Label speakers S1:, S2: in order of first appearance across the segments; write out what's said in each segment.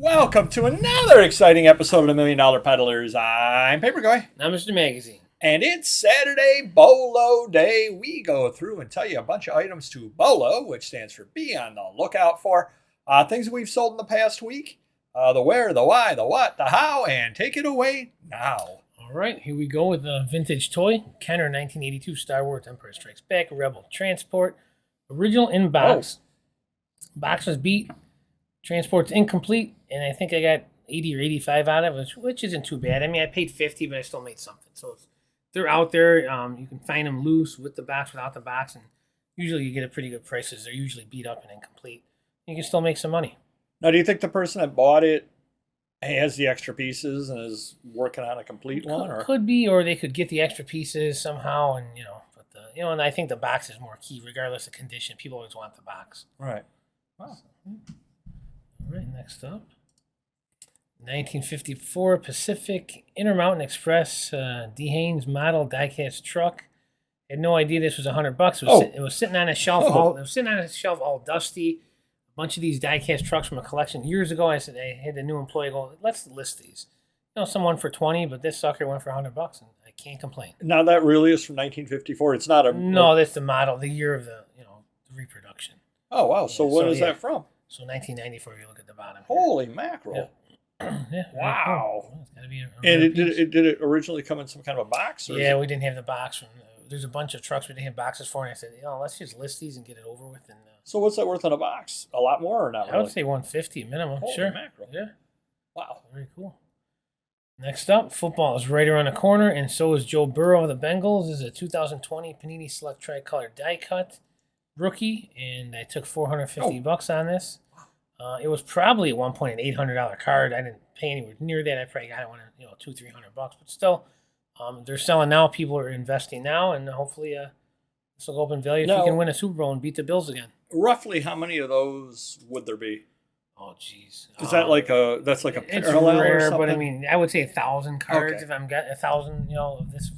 S1: Welcome to another exciting episode of the $1 Million Peddlers. I'm Paper Guy.
S2: I'm Mr. Magazine.
S1: And it's Saturday, BOLO Day. We go through and tell you a bunch of items to BOLO, which stands for be on the lookout for. Things we've sold in the past week. The where, the why, the what, the how, and take it away now.
S2: All right, here we go with a vintage toy. Kenner 1982 Star Wars Empire Strikes Back Rebel Transport. Original in box. Box was beat. Transport's incomplete, and I think I got 80 or 85 out of it, which isn't too bad. I mean, I paid 50, but I still made something. So they're out there. You can find them loose with the box, without the box, and usually you get a pretty good prices. They're usually beat up and incomplete. You can still make some money.
S1: Now, do you think the person that bought it has the extra pieces and is working on a complete one? Or?
S2: Could be, or they could get the extra pieces somehow, and and I think the box is more key, regardless of condition. People always want the box.
S1: Right. Wow.
S2: All right, next up. 1954 Pacific Intermountain Express D. Haynes model diecast truck. Had no idea this was $100. It was sitting on a shelf. All dusty. A bunch of these diecast trucks from a collection years ago. I had the new employee go, let's list these. Some went for 20, but this sucker went for $100, and I can't complain.
S1: Now that really is from 1954. It's not a
S2: no. That's the model, the year of the the reproduction.
S1: Oh wow! So when is that from?
S2: So 1994. If you look at the bottom.
S1: Holy mackerel!
S2: Yeah.
S1: Wow.
S2: Cool. It's gotta be
S1: and did it originally come in some kind of a box? Or
S2: yeah, we didn't have the box. There's a bunch of trucks we didn't have boxes for, and I said, let's just list these and get it over with. And
S1: so what's that worth in a box? A lot more or not?
S2: I would say 150 minimum.
S1: Holy
S2: sure.
S1: Mackerel.
S2: Yeah.
S1: Wow.
S2: Very cool. Next up, football is right around the corner, and so is Joe Burrow of the Bengals. This is a 2020 Panini Select Tricolor die cut rookie, and I took $450 on this. It was probably at one point an $800 card. I didn't pay anywhere near that. I probably got it when $200-300, but still, they're selling now. People are investing now, and hopefully, this will go up in value if you can win a Super Bowl and beat the Bills again.
S1: Roughly, how many of those would there be?
S2: Oh, jeez.
S1: Is that like a parallel
S2: rare,
S1: or something?
S2: but I mean, I would say 1,000 cards if I'm getting 1,000. Of this.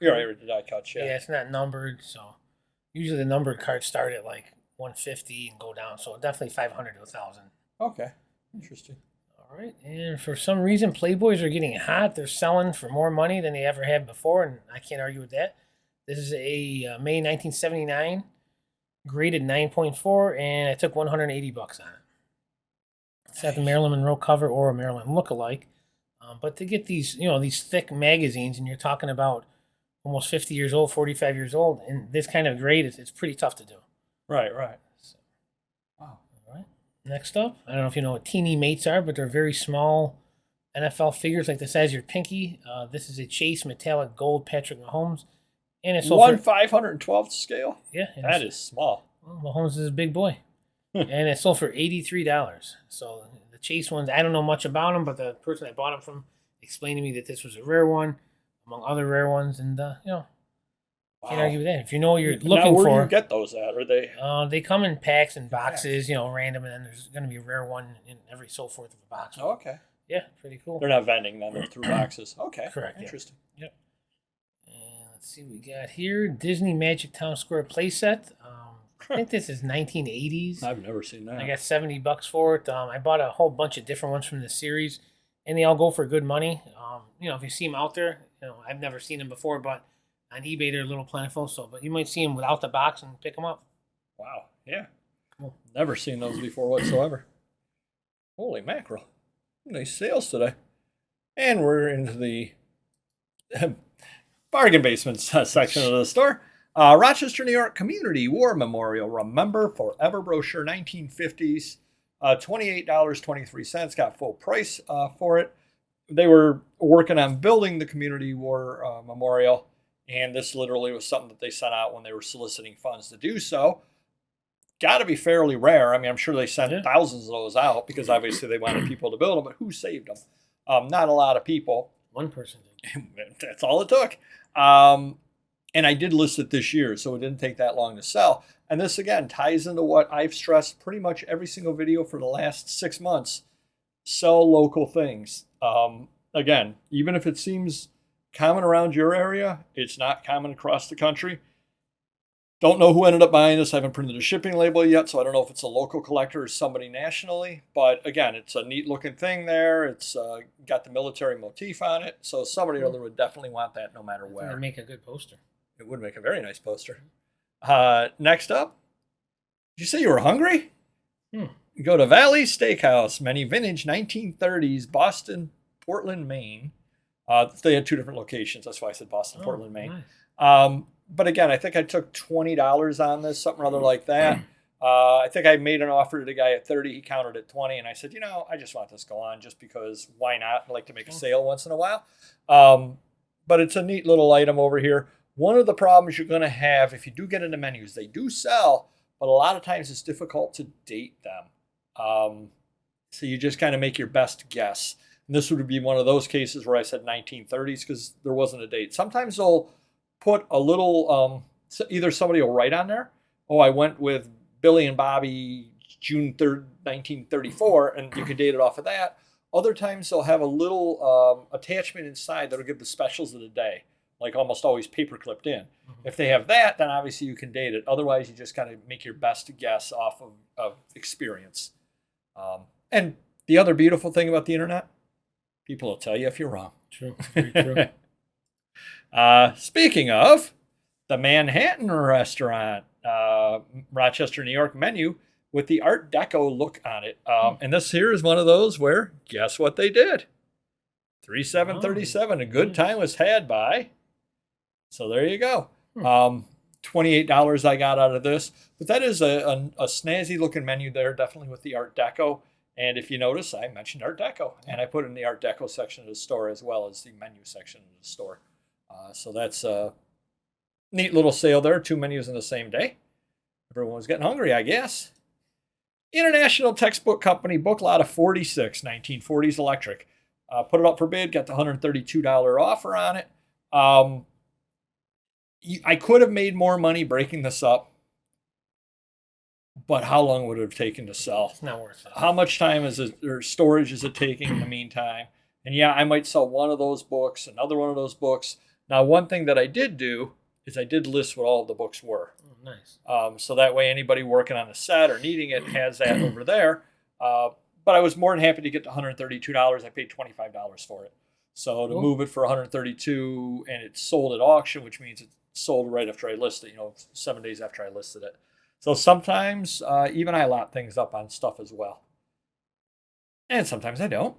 S1: You're right with the die cuts, yeah.
S2: Yeah, it's not numbered, so usually the numbered cards start at like 150 and go down. So definitely 500 to 1,000.
S1: Okay, interesting.
S2: All right, and for some reason, Playboys are getting hot. They're selling for more money than they ever had before, and I can't argue with that. This is a May 1979, graded 9.4, and I took $180 on it. It's not the Marilyn Monroe cover or a Marilyn look-alike, but to get these, these thick magazines, and you're talking about almost 50 years old, 45 years old, and this kind of grade, it's pretty tough to do.
S1: Right.
S2: So, wow. All right. Next up, I don't know if you know what teeny mates are, but they're very small NFL figures, like the size of your pinky. This is a Chase metallic gold Patrick Mahomes, and it's
S1: 1/512th scale.
S2: Yeah,
S1: that is small.
S2: Well, Mahomes is a big boy. And it sold for $83. So the Chase ones, I don't know much about them, but the person I bought them from explained to me that this was a rare one, among other rare ones, and can't argue with that. If you know what you're looking for,
S1: where do you get those at? Are they?
S2: They come in packs and boxes, random, and then there's going to be a rare one in every so forth of a box.
S1: Oh, okay.
S2: Yeah, pretty cool.
S1: They're not vending them; they're through boxes. Okay,
S2: correct.
S1: Interesting.
S2: Yep. And let's see what we got here: Disney Magic Town Square playset. I think this is 1980s.
S1: I've never seen that.
S2: I got $70 for it. I bought a whole bunch of different ones from the series, and they all go for good money. If you see them out there, I've never seen them before, but on eBay they're a little plentiful. But you might see them without the box and pick them up.
S1: Wow. Yeah.
S2: Cool.
S1: Never seen those before whatsoever. Holy mackerel! Nice sales today, and we're into the bargain basements section of the store. Rochester, New York Community War Memorial Remember Forever brochure, 1950s, $28.23. Got full price for it. They were working on building the Community War Memorial, and this literally was something that they sent out when they were soliciting funds to do so. Got to be fairly rare. I mean, I'm sure they sent thousands of those out because obviously they wanted people to build them, but who saved them? Not a lot of people.
S2: One person did.
S1: That's all it took. And I did list it this year, so it didn't take that long to sell. And this, again, ties into what I've stressed pretty much every single video for the last 6 months. Sell local things. Again, even if it seems common around your area, it's not common across the country. Don't know who ended up buying this. I haven't printed a shipping label yet, so I don't know if it's a local collector or somebody nationally. But again, it's a neat looking thing there. It's got the military motif on it, so somebody or other would definitely want that no matter where.
S2: It'd make a good poster.
S1: It would make a very nice poster. Next up, did you say you were hungry? Go to Valley Steakhouse, many vintage 1930s, Boston, Portland, Maine. They had two different locations. That's why I said Boston, Portland, Maine. Nice. But again, I think I took $20 on this, something or other like that. I think I made an offer to the guy at 30. He countered at 20, and I said, I just want this to go on just because why not? I like to make a sale once in a while. But it's a neat little item over here. One of the problems you're going to have if you do get into menus, they do sell, but a lot of times it's difficult to date them. So you just kind of make your best guess. And this would be one of those cases where I said 1930s because there wasn't a date. Sometimes they'll put a little, either somebody will write on there, I went with Billy and Bobby June 3rd, 1934, and you could date it off of that. Other times they'll have a little attachment inside that'll give the specials of the day, like almost always paper clipped in. If they have that, then obviously you can date it. Otherwise, you just kind of make your best guess off of experience. And the other beautiful thing about the internet, people will tell you if you're wrong.
S2: True. Very true.
S1: Speaking of, the Manhattan restaurant, Rochester, New York menu with the Art Deco look on it. And this here is one of those where, guess what they did? 3737. A good time was had by. So there you go. $28 I got out of this. But that is a snazzy looking menu there, definitely with the Art Deco. And if you notice, I mentioned Art Deco. And I put it in the Art Deco section of the store as well as the menu section of the store. So that's a neat little sale there. 2 menus in the same day. Everyone was getting hungry, I guess. International Textbook Company, book lot of 46, 1940s electric. Put it up for bid, got the $132 offer on it. I could have made more money breaking this up, but how long would it have taken to sell?
S2: It's not worth it.
S1: How much time is it, or storage is it taking in the meantime? And yeah, I might sell one of those books, another one of those books. Now, one thing that I did do is I did list what all of the books were.
S2: Oh, nice.
S1: So that way anybody working on a set or needing it has that over there. But I was more than happy to get the $132. I paid $25 for it. So to move it for $132 and it's sold at auction, which means it's sold right after I listed it, 7 days after I listed it. So sometimes even I lot things up on stuff as well. And sometimes I don't.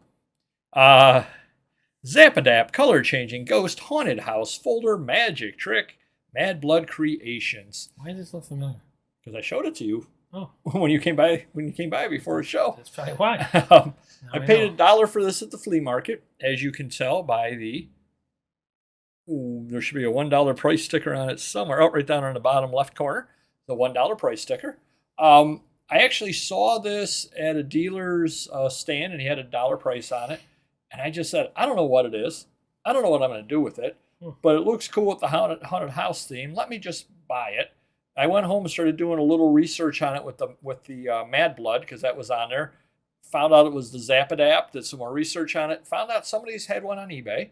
S1: ZapAdap, color changing, ghost, haunted house, folder, magic, trick, Mad Blood Creations.
S2: Why does this look familiar?
S1: Because I showed it to you.
S2: Oh.
S1: When you came by before the show.
S2: That's probably why.
S1: I paid $1 for this at the flea market, as you can tell by the. There should be a $1 price sticker on it somewhere. Oh, right down on the bottom left corner, the $1 price sticker. I actually saw this at a dealer's stand, and he had a $1 price on it. And I just said, I don't know what it is. I don't know what I'm going to do with it, but it looks cool with the haunted house theme. Let me just buy it. I went home and started doing a little research on it with the Mad Blood, because that was on there. Found out it was the ZapAdap. Did some more research on it. Found out somebody's had one on eBay.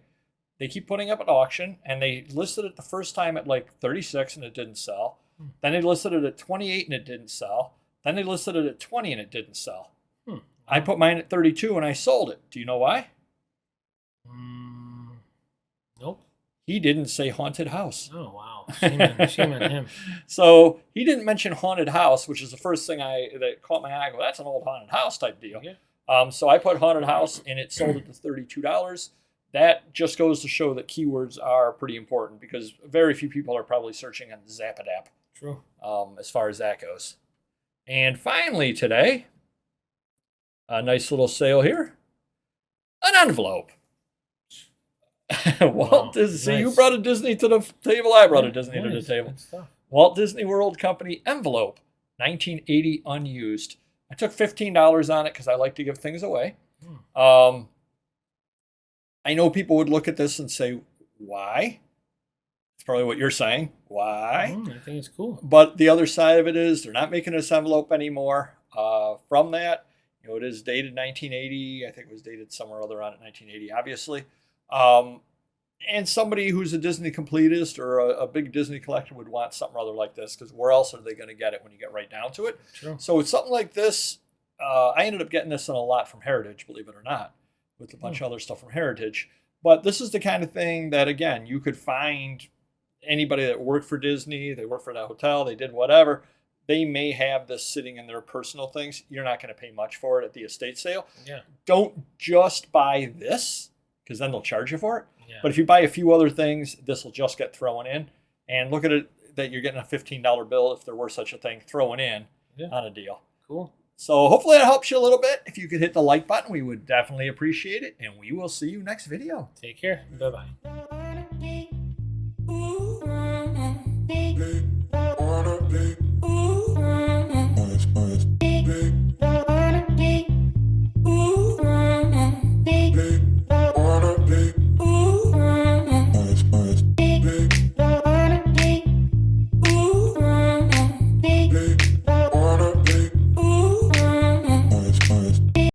S1: They keep putting up at auction, and they listed it the first time at like 36 and it didn't sell. Then they listed it at 28 and it didn't sell. Then they listed it at 20 and it didn't sell. I put mine at 32 and I sold it. Do you know why?
S2: Nope.
S1: He didn't say haunted house.
S2: Oh, wow. Shame on him.
S1: So he didn't mention haunted house, which is the first thing that caught my eye. I go, that's an old haunted house type deal. Yeah. So I put haunted house and it sold it to $32. That just goes to show that keywords are pretty important, because very few people are probably searching on ZapAdap.
S2: True.
S1: As far as that goes. And finally today, a nice little sale here. An envelope. Walt Disney.
S2: Nice.
S1: See, you brought a Disney to the table. I brought a Disney to the table. Walt Disney World Company envelope, 1980 unused. I took $15 on it because I like to give things away. I know people would look at this and say, why? It's probably what you're saying. Why?
S2: I think it's cool.
S1: But the other side of it is they're not making this envelope anymore. From that, it is dated 1980. I think it was dated somewhere other on it, 1980, obviously. And somebody who's a Disney completist or a big Disney collector would want something rather like this, because where else are they going to get it when you get right down to it?
S2: True.
S1: So it's something like this. I ended up getting this in a lot from Heritage, believe it or not, with a bunch of other stuff from Heritage. But this is the kind of thing that, again, you could find anybody that worked for Disney, they worked for that hotel, they did whatever. They may have this sitting in their personal things. You're not going to pay much for it at the estate sale.
S2: Yeah.
S1: Don't just buy this, because then they'll charge you for it.
S2: Yeah.
S1: But if you buy a few other things, this will just get thrown in. And look at it that you're getting a $15 bill, if there were such a thing, thrown in on a deal.
S2: Cool.
S1: So hopefully that helps you a little bit. If you could hit the like button, we would definitely appreciate it. And we will see you next video.
S2: Take care. Bye-bye.